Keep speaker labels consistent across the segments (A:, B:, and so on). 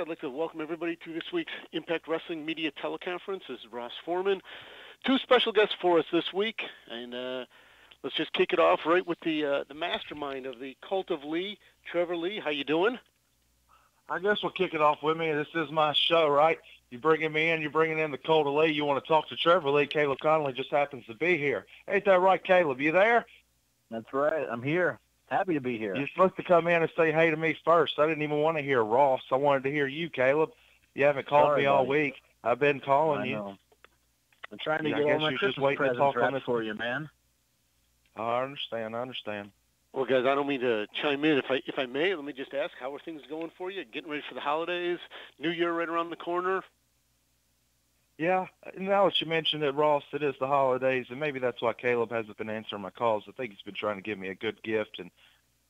A: I'd like to welcome everybody to this week's Impact Wrestling Media Teleconference. This is Ross Foreman. Two special guests for us this week, and let's just kick it off right with the mastermind of the Cult of Lee, Trevor Lee. How you doing?
B: I guess we'll kick it off with me. This is my show, right? You're bringing me in. You're bringing in the Cult of Lee. You want to talk to Trevor Lee. Caleb Konley just happens to be here. Ain't that right, Caleb? You there?
C: That's right. I'm here. Happy to be here.
B: You're supposed to come in and say hey to me first. I didn't even want to hear Ross. I wanted to hear you, Caleb. You haven't called me all week. I've been calling you.
C: Know. I'm trying to get all my Christmas presents wrapped for you, man.
B: I understand.
A: Well, guys, I don't mean to chime in. If I may, let me just ask, how are things going for you? Getting ready for the holidays? New Year right around the corner?
B: Yeah, now that you mentioned it, Ross, it is the holidays, and maybe that's why Caleb hasn't been answering my calls. I think he's been trying to give me a good gift, and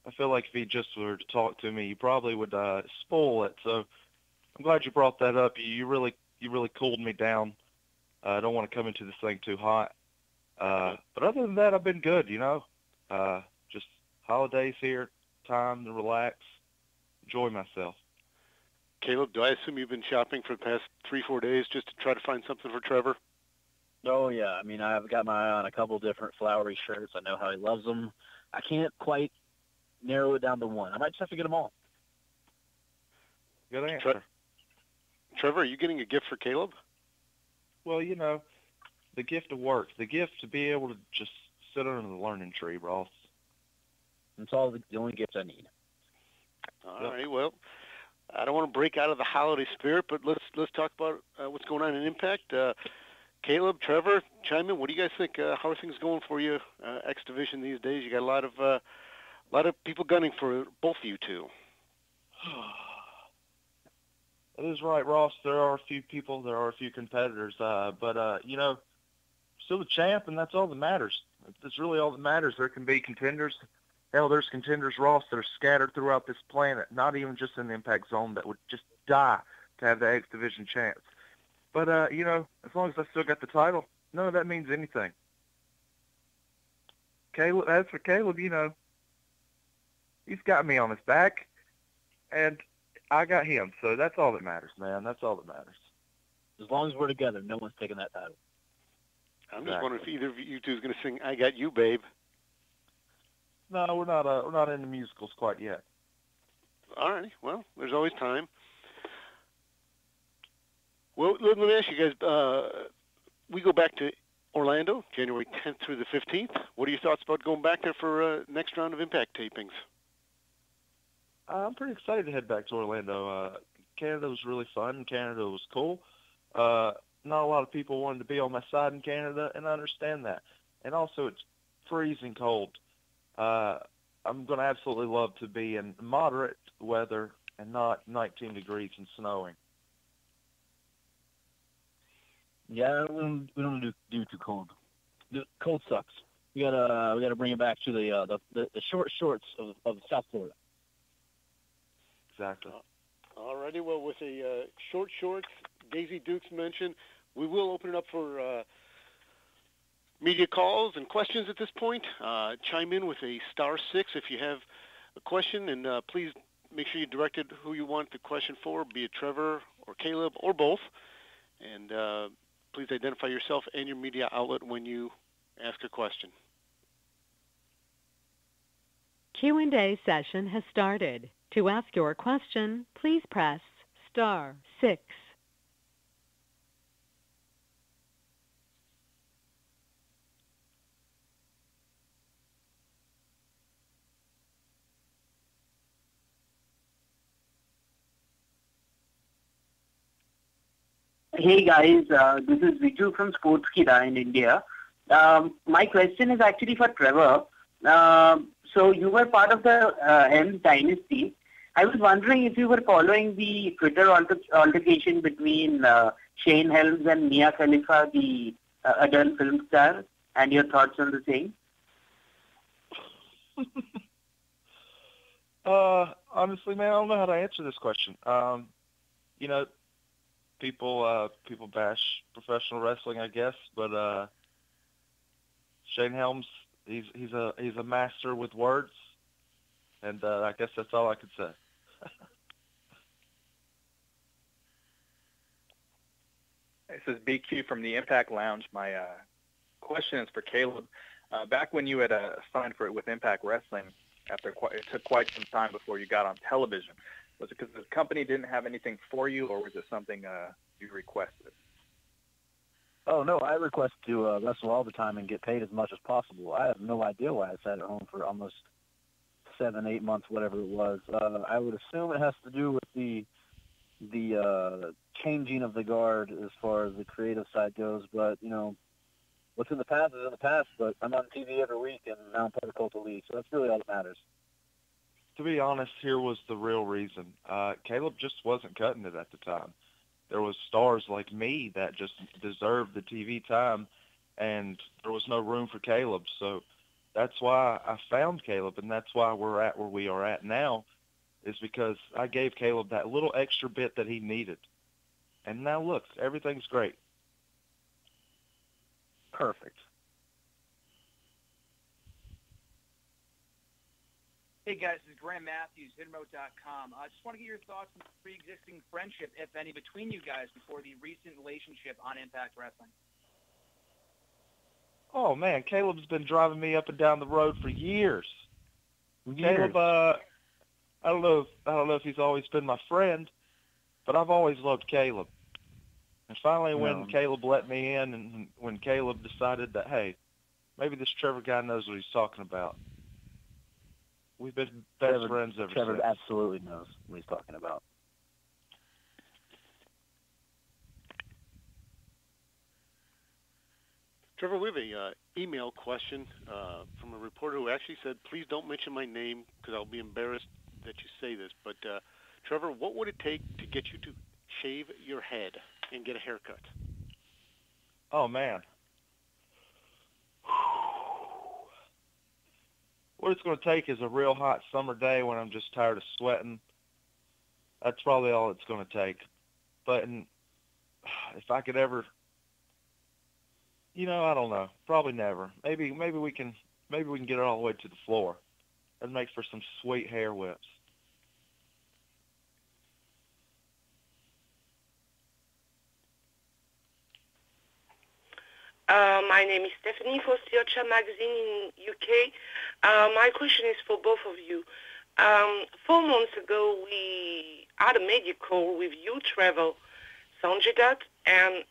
B: I feel like if he just were to talk to me, he probably would spoil it. So I'm glad you brought that up. You really cooled me down. I don't want to come into this thing too hot. But other than that, I've been good, just holidays here, time to relax, enjoy myself.
A: Caleb, do I assume you've been shopping for the past 3-4 days just to try to find something for Trevor?
C: Oh, yeah. I mean, I've got my eye on a couple different flowery shirts. I know how he loves them. I can't quite narrow it down to one. I might just have to get them all.
B: Good answer.
A: Trevor, are you getting a gift for Caleb?
B: Well, the gift of work, the gift to be able to just sit under the learning tree, Ross.
C: That's all the only gift I need.
A: All right, well, I don't want to break out of the holiday spirit, but let's talk about what's going on in Impact. Caleb, Trevor, chime in. What do you guys think? How are things going for you, X Division these days? You got a lot of people gunning for both of you two.
B: That is right, Ross. There are a few people, there are a few competitors, but still the champ, and that's all that matters. That's really all that matters. There can be contenders. Hell, there's contenders, Ross, that are scattered throughout this planet, not even just in the Impact Zone, that would just die to have the X Division chance. But, as long as I still got the title, none of that means anything. Caleb, as for Caleb, he's got me on his back, and I got him. So that's all that matters, man. That's all that matters.
C: As long as we're together, no one's taking that title.
A: I'm just wondering if either of you two is going to sing "I Got You, Babe."
B: No, we're not in the musicals quite yet.
A: All right. Well, there's always time. Well, let me ask you guys. We go back to Orlando, January 10th through the 15th. What are your thoughts about going back there for next round of Impact tapings?
B: I'm pretty excited to head back to Orlando. Canada was really fun. Canada was cool. Not a lot of people wanted to be on my side in Canada, and I understand that. And also, it's freezing cold. I'm going to absolutely love to be in moderate weather and not 19 degrees and snowing.
C: Yeah, we don't do too cold. The cold sucks. We gotta bring it back to the short shorts of South Florida.
B: Exactly.
A: All righty. Well, with the short shorts, Daisy Dukes mentioned, we will open it up for media calls and questions at this point. Chime in with a *6 if you have a question, and please make sure you directed who you want the question for, be it Trevor or Caleb or both. And please identify yourself and your media outlet when you ask a question.
D: Q&A session has started. To ask your question, please press *6.
E: Hey guys, this is Viju from Sportskida in India. My question is actually for Trevor. So you were part of the Helms dynasty. I was wondering if you were following the Twitter altercation between Shane Helms and Mia Khalifa, the adult film star, and your thoughts on the same.
B: Honestly, man, I don't know how to answer this question. People bash professional wrestling, I guess, but Shane Helms, he's a master with words, and I guess that's all I could say.
F: This is BQ from the Impact Lounge. My question is for Caleb. Back when you had signed for it with Impact Wrestling, it took quite some time before you got on television. Was it because the company didn't have anything for you, or was it something you requested?
C: Oh, no, I request to wrestle all the time and get paid as much as possible. I have no idea why I sat at home for almost 7-8 months, whatever it was. I would assume it has to do with the changing of the guard as far as the creative side goes. But, you know, what's in the past is in the past, but I'm on TV every week, and now I'm part of Cult of Lee, so that's really all that matters.
B: To be honest, here was the real reason. Caleb just wasn't cutting it at the time. There was stars like me that just deserved the TV time, and there was no room for Caleb. So that's why I found Caleb, and that's why we're at where we are at now, is because I gave Caleb that little extra bit that he needed. And now look, everything's great.
C: Perfect.
G: Hey guys, this is Graham Matthews, Hitremote.com. I just want to get your thoughts on the pre-existing friendship, if any, between you guys before the recent relationship on Impact Wrestling.
B: Oh man, Caleb's been driving me up and down the road for years. Caleb, I don't know if he's always been my friend, but I've always loved Caleb. And finally, when Caleb let me in, and when Caleb decided that, hey, maybe this Trevor guy knows what he's talking about, we've been best friends ever since.
C: Trevor absolutely knows what he's talking about.
A: Trevor, we have a email question from a reporter who actually said, please don't mention my name because I'll be embarrassed that you say this. But, Trevor, what would it take to get you to shave your head and get a haircut?
B: Oh, man. What it's going to take is a real hot summer day when I'm just tired of sweating. That's probably all it's going to take. But if I could ever, I don't know. Probably never. Maybe we can get it all the way to the floor. That'd make for some sweet hair whips.
H: My name is Stephanie for Stiocha Magazine in UK. My question is for both of you. 4 months ago, we had a media call with you, Trevor, Sanjay Dutt, and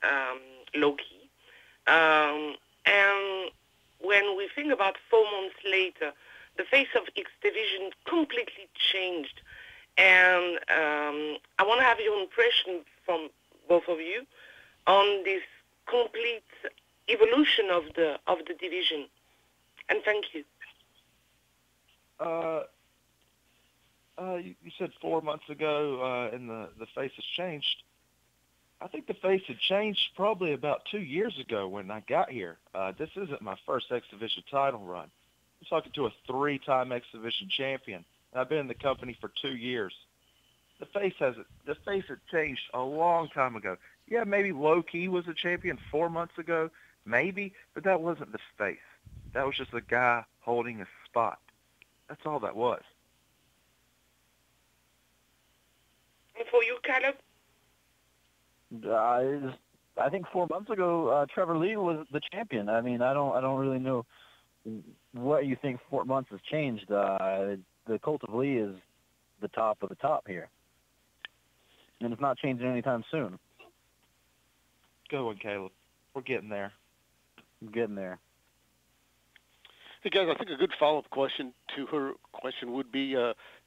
H: Loki. And when we think about 4 months later, the face of X Division completely changed. And I want to have your impression from both of you on this complete evolution of the division. And thank you.
B: You said 4 months ago, and the face has changed. I think the face had changed probably about 2 years ago when I got here. This isn't my first X Division title run. I'm talking to a 3-time X Division champion, and I've been in the company for 2 years. The face had changed a long time ago. Yeah, maybe Low-Key was a champion 4 months ago, maybe, but that wasn't the face. That was just a guy holding a spot. That's all that was.
H: And for you, Caleb?
C: I think 4 months ago, Trevor Lee was the champion. I mean, I don't really know what you think 4 months has changed. The Cult of Lee is the top of the top here, and it's not changing anytime soon.
B: Go on, Caleb. We're getting there.
C: I'm getting there.
A: Hey, guys, I think a good follow-up question to her question would be,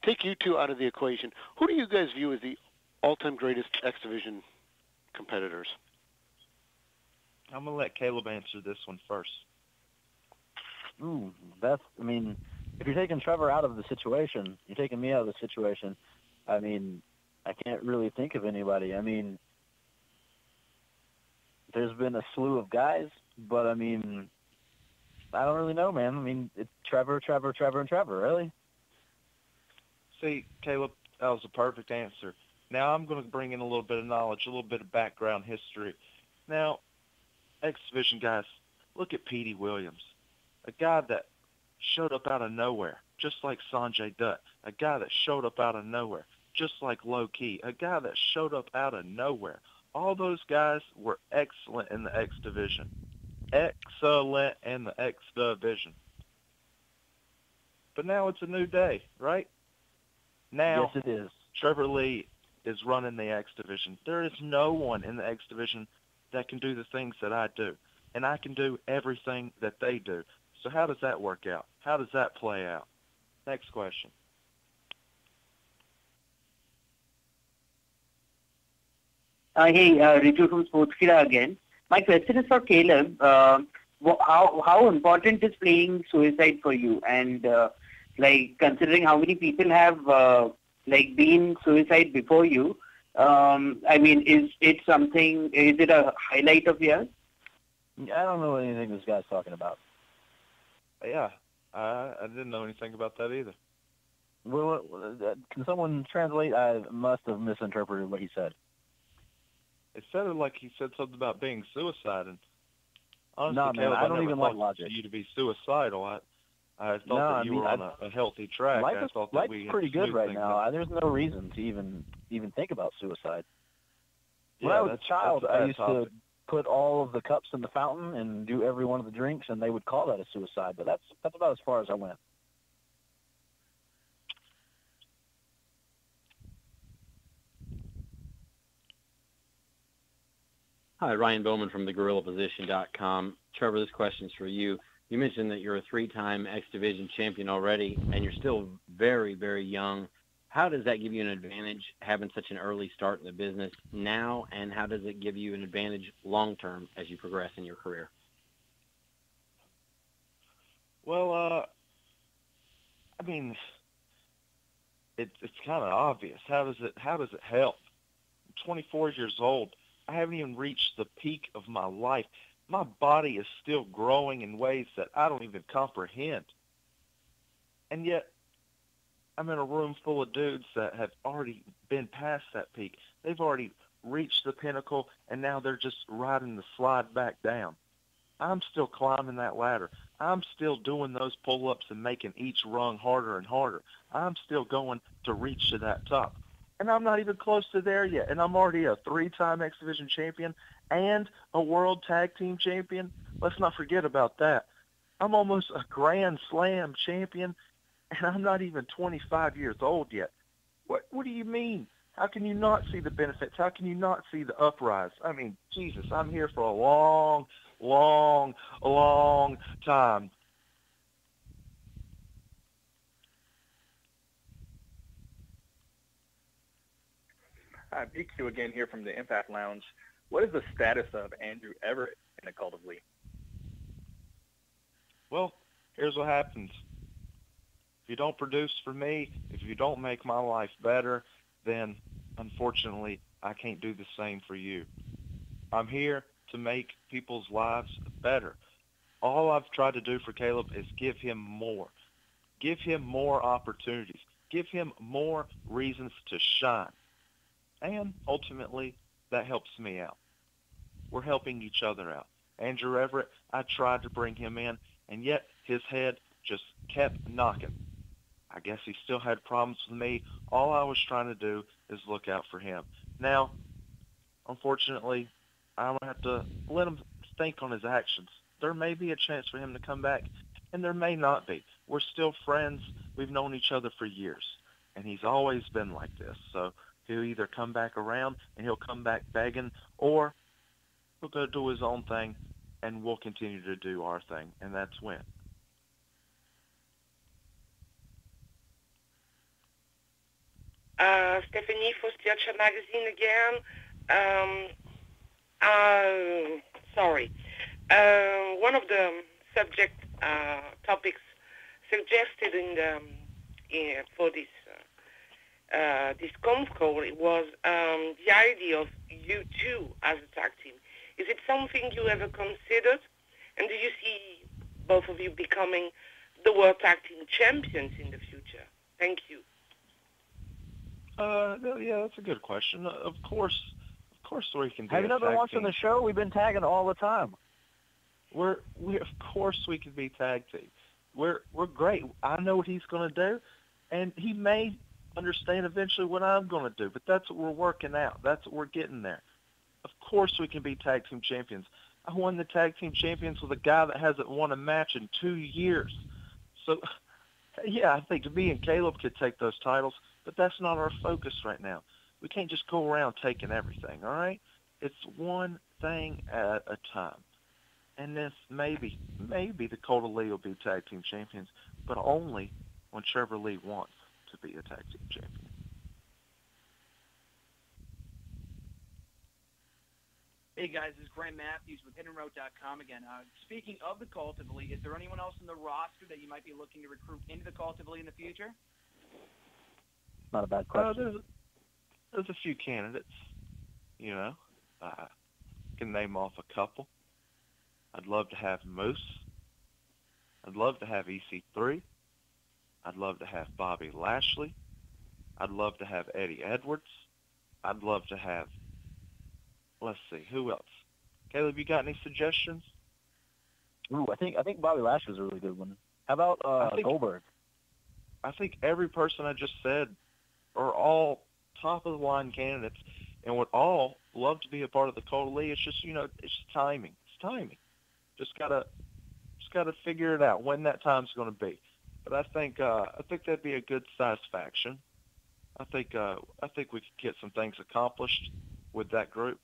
A: take you two out of the equation. Who do you guys view as the all-time greatest X Division competitors?
B: I'm going to let Caleb answer this one first.
C: If you're taking Trevor out of the situation, you're taking me out of the situation, I mean, I can't really think of anybody. I mean, there's been a slew of guys, but I mean, I don't really know, man. I mean, it's Trevor, and Trevor, really.
B: See, Caleb, that was a perfect answer. Now I'm going to bring in a little bit of knowledge, a little bit of background history. Now, X Division guys, look at Petey Williams, a guy that showed up out of nowhere, just like Sanjay Dutt, a guy that showed up out of nowhere, just like Low Key, a guy that showed up out of nowhere. All those guys were excellent in the X division. Excellent in the X division. But now it's a new day, right? Now,
C: Yes, it is.
B: Trevor Lee is running the X division. There is no one in the X division that can do the things that I do. And I can do everything that they do. So how does that work out? How does that play out? Next question.
E: Hey, Ritu from Sportskeeda again. My question is for Caleb. How important is playing suicide for you? And like considering how many people have been suicide before you, I mean, is it something? Is it a highlight of yours?
C: I don't know anything this guy's talking about.
B: Yeah, I didn't know anything about that either.
C: Well, can someone translate? I must have misinterpreted what he said.
B: It sounded like he said something about being suicide, and honestly,
C: No, man,
B: Caleb,
C: I don't
B: never
C: even
B: thought
C: like logic.
B: for you to be suicidal. I thought
C: No,
B: that you were on a healthy track.
C: Life
B: I
C: is
B: thought that
C: life's
B: we had
C: pretty good
B: smoothed
C: right
B: things
C: now.
B: out.
C: There's no reason to even think about suicide. When
B: Yeah,
C: I was
B: that's
C: a child,
B: a
C: I
B: bad
C: used
B: topic.
C: to put all of the cups in the fountain and do every one of the drinks, and they would call that a suicide. But that's about as far as I went.
I: Hi, Ryan Bowman from thegorillaposition.com. Trevor, this question's for you. You mentioned that you're a 3-time X Division champion already, and you're still very, very young. How does that give you an advantage having such an early start in the business now, and how does it give you an advantage long-term as you progress in your career?
B: Well, I mean, it's kind of obvious. How does it help? I'm 24 years old. I haven't even reached the peak of my life. My body is still growing in ways that I don't even comprehend. And yet, I'm in a room full of dudes that have already been past that peak. They've already reached the pinnacle, and now they're just riding the slide back down. I'm still climbing that ladder. I'm still doing those pull-ups and making each rung harder and harder. I'm still going to reach to that top. And I'm not even close to there yet. And I'm already a 3-time X Division champion and a World Tag Team champion. Let's not forget about that. I'm almost a Grand Slam champion, and I'm not even 25 years old yet. What do you mean? How can you not see the benefits? How can you not see the uprise? I mean, Jesus, I'm here for a long, long, long time.
F: Hi, BQ again here from the Impact Lounge. What is the status of Andrew Everett in the Cult of Lee?
B: Well, here's what happens. If you don't produce for me, if you don't make my life better, then unfortunately I can't do the same for you. I'm here to make people's lives better. All I've tried to do for Caleb is give him more. Give him more opportunities. Give him more reasons to shine. And ultimately, that helps me out. We're helping each other out. Andrew Everett, I tried to bring him in, and yet his head just kept knocking. I guess he still had problems with me. All I was trying to do is look out for him. Now, unfortunately, I'm going to have to let him think on his actions. There may be a chance for him to come back, and there may not be. We're still friends. We've known each other for years, and he's always been like this. So he'll either come back around and he'll come back begging, or he'll go do his own thing, and we'll continue to do our thing, and that's when.
H: Stephanie for Stitcher Magazine again. Sorry. One of the subject topics suggested for this conf call was the idea of you two as a tag team. Is it something you ever considered? And do you see both of you becoming the World Tag Team Champions in the future? Thank you.
B: Yeah, that's a good question. Of course we can be
C: Have you
B: a
C: never
B: tag
C: watched
B: team.
C: on the show? We've been tagging all the time.
B: We of course we can be tag team. We're great. I know what he's going to do, and he may understand eventually what I'm going to do. But that's what we're working out. That's what we're getting there. Of course we can be tag team champions. I won the tag team champions with a guy that hasn't won a match in 2 years. So, yeah, I think me and Caleb could take those titles, but that's not our focus right now. We can't just go around taking everything, all right? It's one thing at a time. And this maybe the Cult of Lee will be tag team champions, but only when Trevor Lee wants to be a tag team champion.
G: Hey guys, this is Graham Matthews with HiddenRoad.com again. Speaking of the Cult of Lee, is there anyone else in the roster that you might be looking to recruit into the Cult of Lee in the future?
C: Not a bad question.
B: There's a few candidates, you know. Can name off a couple. I'd love to have Moose. I'd love to have EC3. I'd love to have Bobby Lashley. I'd love to have Eddie Edwards. I'd love to have, let's see, who else? Caleb, you got any suggestions?
C: Ooh, I think Bobby Lashley was a really good one. How about Goldberg?
B: I think every person I just said are all top-of-the-line candidates and would all love to be a part of the Cult of Lee. It's just, you know, it's timing. It's timing. Just gotta figure it out when that time's going to be. But I think that'd be a good size faction. I think we could get some things accomplished with that group.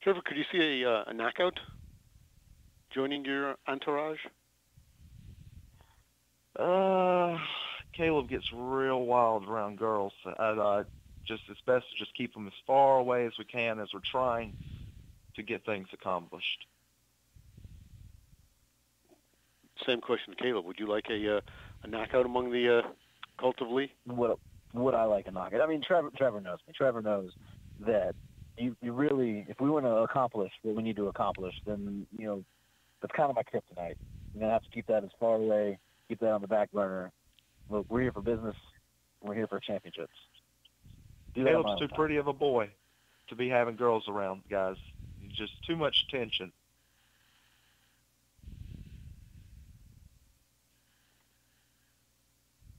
A: Trevor, could you see a knockout joining your entourage?
B: Caleb gets real wild around girls. It's best to just keep them as far away as we can as we're trying to get things accomplished.
A: Same question to Caleb. Would you like a knockout among the Cult of Lee?
C: Would I like a knockout? I mean, Trevor knows me. Trevor knows that you really, if we want to accomplish what we need to accomplish, then, you know, that's kind of my kryptonite. You're going to have to keep that as far away, keep that on the back burner. Look, we're here for business. We're here for championships.
B: Caleb's too pretty of a boy to be having girls around, guys. Just too much attention.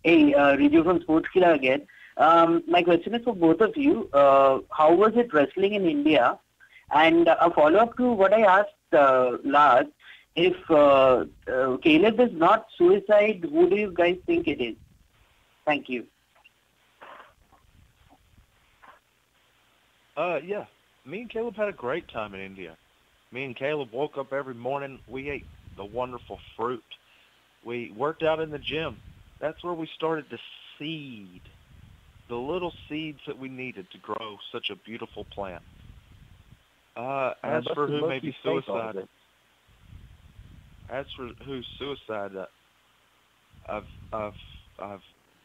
E: Hey, Riju from Sportskilla again. My question is for both of you. How was it wrestling in India? And a follow-up to what I asked last, if Caleb is not suicide, who do you guys think it is? Thank you.
B: Yeah. Me and Caleb had a great time in India. Me and Caleb woke up every morning. We ate the wonderful fruit. We worked out in the gym. That's where we started to seed the little seeds that we needed to grow such a beautiful plant. As for who may be suicide, I've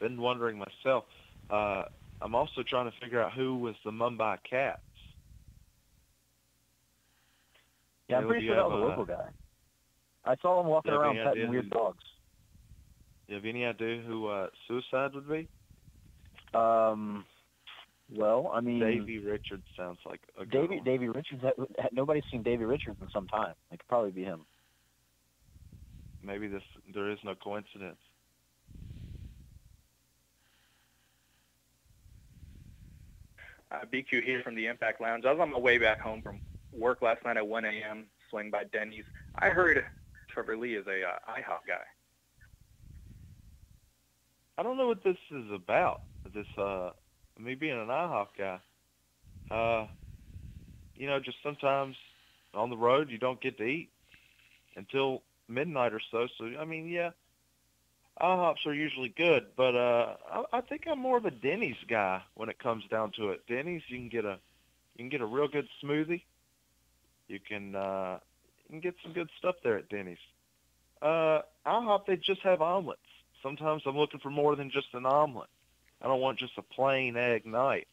B: been wondering myself. I'm also trying to figure out who was the Mumbai Cats.
C: Yeah, I'm pretty sure that was a local guy. I saw him walking around petting weird dogs.
B: You have any idea who Suicide would be?
C: Well, I mean,
B: Davey Richards sounds like a
C: Davey Richards. Nobody's seen Davey Richards in some time. It could probably be him.
B: Maybe there is no coincidence.
F: BQ here from the Impact Lounge. I was on my way back home from work last night at 1 a.m., swing by Denny's. I heard Trevor Lee is a IHOP guy.
B: I don't know what this is about, me being an IHOP guy. You know, just sometimes on the road you don't get to eat until midnight or so. So, I mean, yeah, IHOPs are usually good, but I think I'm more of a Denny's guy when it comes down to it. Denny's, you can get a real good smoothie. You can get some good stuff there at Denny's. IHOP, they just have omelets. Sometimes I'm looking for more than just an omelet. I don't want just a plain egg night.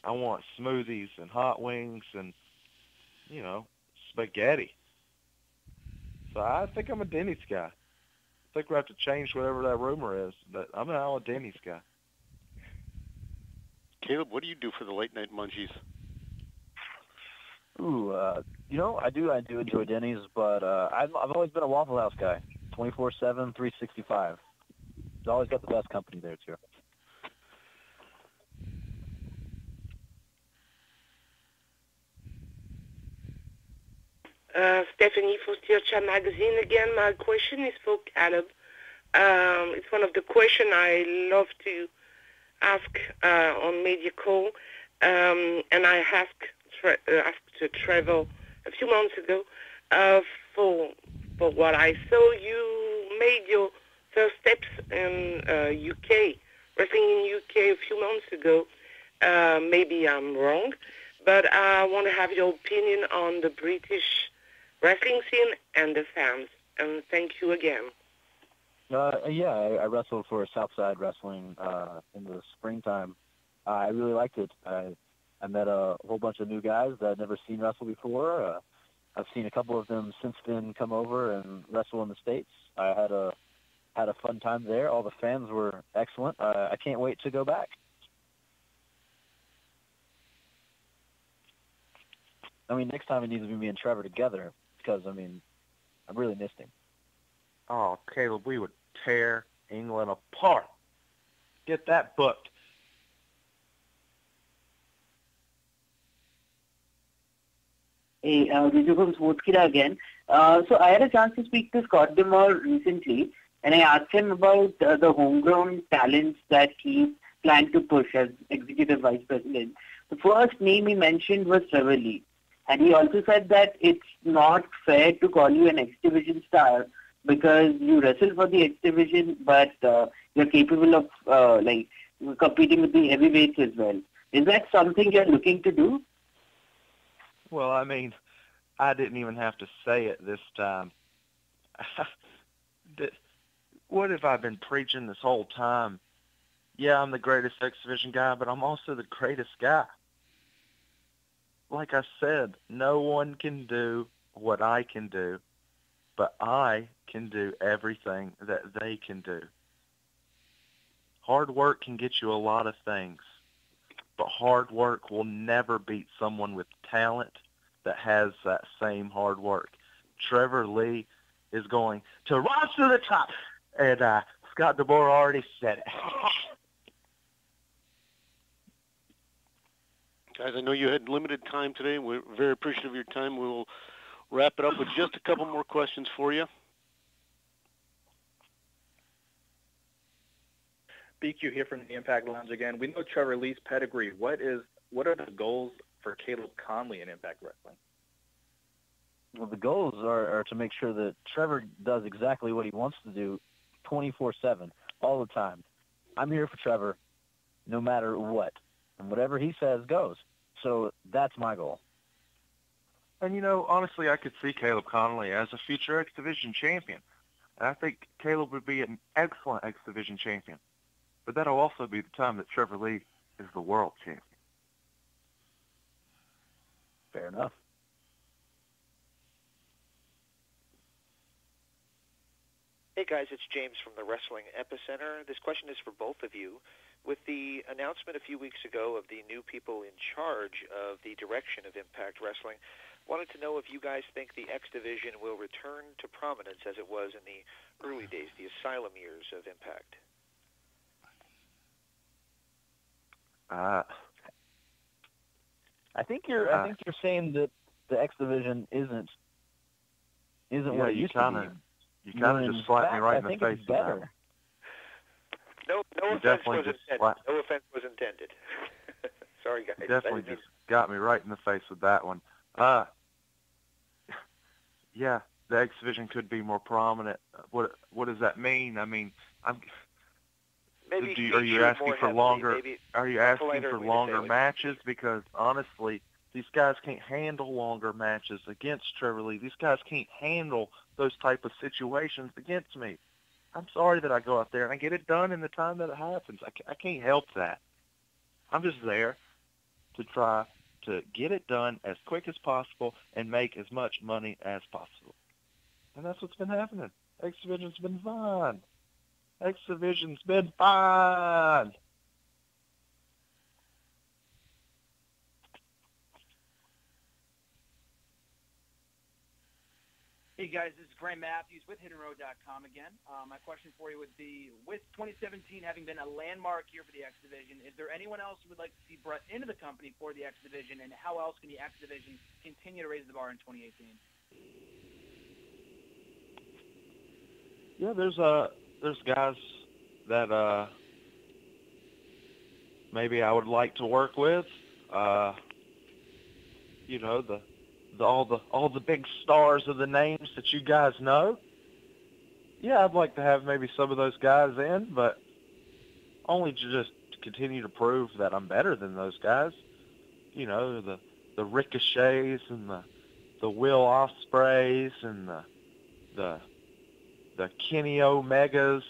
B: I want smoothies and hot wings and, you know, spaghetti. So I think I'm a Denny's guy. I think we'll have to change whatever that rumor is, but I'm a Denny's guy.
A: Caleb, what do you do for the late night munchies?
C: Ooh, you know, I do enjoy Denny's, but I've always been a Waffle House guy, 24/7, 365. It's always got the best company there too.
H: Stephanie for Steel Chat Magazine again. My question is for Caleb. It's one of the questions I love to ask on media call, and I asked Trevor a few months ago for what I saw. You made your first steps in UK, wrestling in UK a few months ago. Maybe I'm wrong, but I want to have your opinion on the British wrestling scene and the fans. And thank you again.
C: I wrestled for Southside Wrestling in the springtime. I really liked it. I met a whole bunch of new guys that I'd never seen wrestle before. I've seen a couple of them since then come over and wrestle in the States. I had a fun time there. All the fans were excellent. I can't wait to go back. I mean, next time it needs to be me and Trevor together because, I mean, I really missed him.
B: Oh, Caleb, we would tear England apart. Get that booked.
E: Hey, this is from Sportskida again. So I had a chance to speak to Scott Demore recently, and I asked him about the homegrown talents that he planned to push as executive vice president. The first name he mentioned was Trevor Lee. And he also said that it's not fair to call you an X Division star because you wrestle for the X Division, but you're capable of competing with the heavyweights as well. Is that something you're looking to do?
B: Well, I mean, I didn't even have to say it this time. What have I been preaching this whole time? Yeah, I'm the greatest X Division guy, but I'm also the greatest guy. Like I said, no one can do what I can do, but I can do everything that they can do. Hard work can get you a lot of things, but hard work will never beat someone with talent that has that same hard work. Trevor Lee is going to rise to the top, and Scott DeBoer already said it.
A: Guys, I know you had limited time today. We're very appreciative of your time. We'll wrap it up with just a couple more questions for you.
F: BQ here from the Impact Lounge again. We know Trevor Lee's pedigree. What are the goals for Caleb Konley in Impact Wrestling?
C: Well, the goals are to make sure that Trevor does exactly what he wants to do 24/7, all the time. I'm here for Trevor no matter what. And whatever he says goes. So that's my goal.
B: And, honestly, I could see Caleb Konley as a future X Division champion. And I think Caleb would be an excellent X Division champion. But that'll also be the time that Trevor Lee is the world champion.
C: Fair enough.
J: Hey guys, it's James from the Wrestling Epicenter. This question is for both of you. With the announcement a few weeks ago of the new people in charge of the direction of Impact Wrestling, wanted to know if you guys think the X Division will return to prominence as it was in the early days, the Asylum years of Impact.
C: I think you're saying that the X Division isn't what it used to be.
B: You kind of just slapped me right in the face with that.
J: No offense was intended. No offense was intended. Sorry, guys.
B: You definitely just got me right in the face with that one. Yeah, the X Division could be more prominent. What does that mean? I mean, are you asking for longer? Are you asking for longer matches? Because honestly, these guys can't handle longer matches against Trevor Lee. These guys can't handle those type of situations against me. I'm sorry that I go out there and I get it done in the time that it happens. I can't help that. I'm just there to try to get it done as quick as possible and make as much money as possible. And that's what's been happening. X Division's been fine. X Division's been fine.
G: Hey guys, this is Graham Matthews with HiddenRoad.com again. My question for you would be, with 2017 having been a landmark year for the X Division, is there anyone else who would like to see brought into the company for the X Division, and how else can the X Division continue to raise the bar in 2018?
B: Yeah, there's guys that maybe I would like to work with. You know, all the big stars of the names that you guys know. Yeah, I'd like to have maybe some of those guys in, but only to just continue to prove that I'm better than those guys. You know, the Ricochets and the Will Ospreys and the Kenny Omegas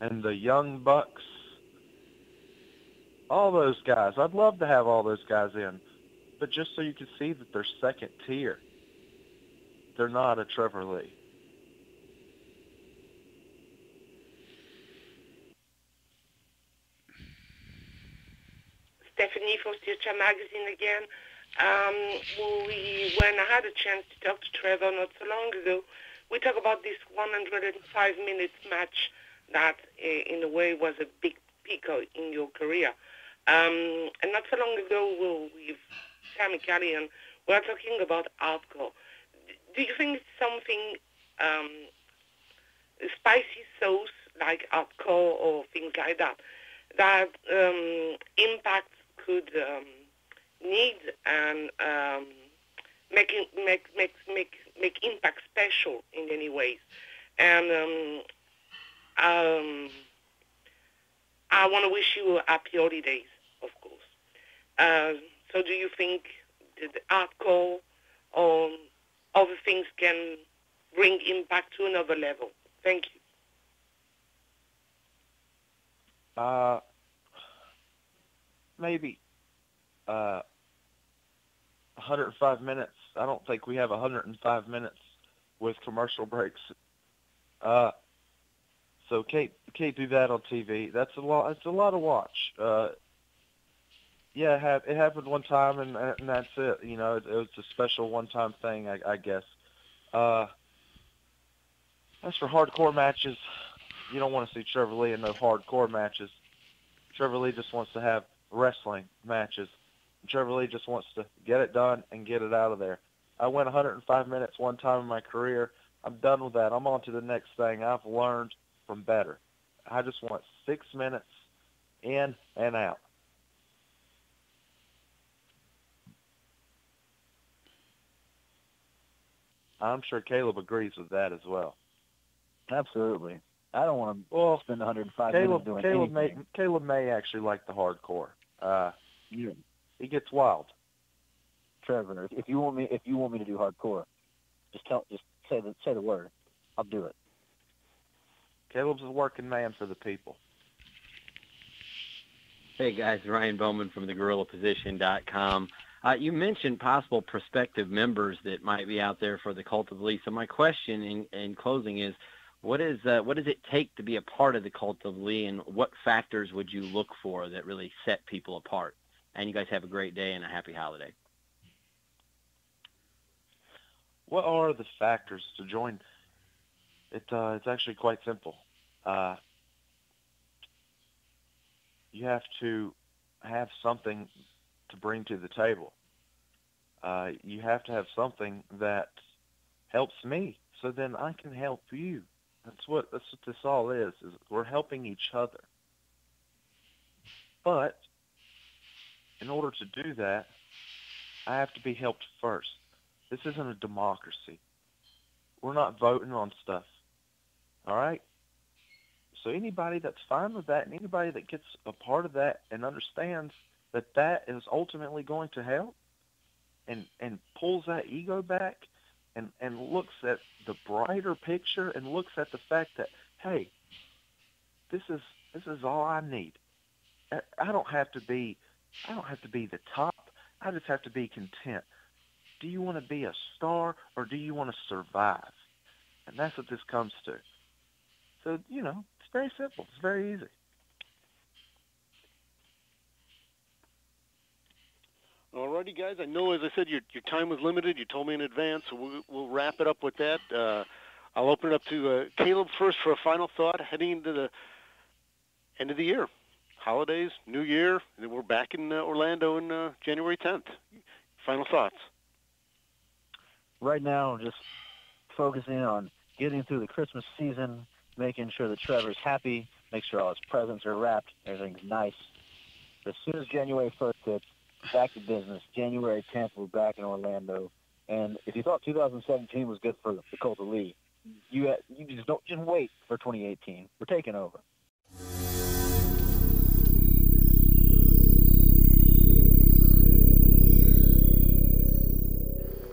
B: and the Young Bucks. All those guys. I'd love to have all those guys in. But just so you can see that they're second tier. They're not a Trevor Lee.
H: Stephanie for Future Magazine again. When I had a chance to talk to Trevor not so long ago, we talked about this 105 minutes match that, in a way, was a big peak in your career. And not so long ago, with Sammy Callihan, we were talking about hardcore. Do you think it's something, spicy sauce like hardcore or things like that, that Impact could need and make Impact special in any ways? And I want to wish you happy holidays, of course. So do you think that the hardcore or other things can bring Impact to another level? Thank you.
B: Maybe 105 minutes. I don't think we have 105 minutes with commercial breaks. So can't do that on TV. That's a lot. It's a lot to watch. Yeah, it happened one time, and that's it. You know, it was a special one-time thing, I guess. As for hardcore matches, you don't want to see Trevor Lee in no hardcore matches. Trevor Lee just wants to have wrestling matches. Trevor Lee just wants to get it done and get it out of there. I went 105 minutes one time in my career. I'm done with that. I'm on to the next thing. I've learned from better. I just want 6 minutes in and out. I'm sure Caleb agrees with that as well.
C: Absolutely. I don't want to spend 105 minutes doing anything.
B: Caleb may actually like the hardcore.
C: Yeah.
B: He gets wild.
C: Trevor, if you want me to do hardcore, just say the word. I'll do it.
B: Caleb's a working man for the people.
I: Hey guys, Ryan Bowman from thegorillaposition.com. You mentioned possible prospective members that might be out there for the Cult of Lee. So my question in closing is, what does it take to be a part of the Cult of Lee, and what factors would you look for that really set people apart? And you guys have a great day and a happy holiday.
B: What are the factors to join? It's actually quite simple. You have to have something to bring to the table. You have to have something that helps me, so then I can help you. That's what this all is we're helping each other. But in order to do that, I have to be helped first. This isn't a democracy. We're not voting on stuff. All right? So anybody that's fine with that, and anybody that gets a part of that and understands that is ultimately going to help, and pulls that ego back and looks at the brighter picture and looks at the fact that, hey, this is all I need. I don't have to be the top. I just have to be content. Do you want to be a star, or do you want to survive? And that's what this comes to. So, it's very simple. It's very easy.
A: Alrighty, guys. I know, as I said, your time was limited. You told me in advance, so we'll wrap it up with that. I'll open it up to Caleb first for a final thought heading into the end of the year. Holidays, New Year, and we're back in Orlando on January 10th. Final thoughts.
C: Right now, just focusing on getting through the Christmas season, making sure that Trevor's happy, make sure all his presents are wrapped, everything's nice. But as soon as January 1st hits, back to business. January 10th, we're back in Orlando. And if you thought 2017 was good for the Cult of Lee, you just wait for 2018. We're taking over.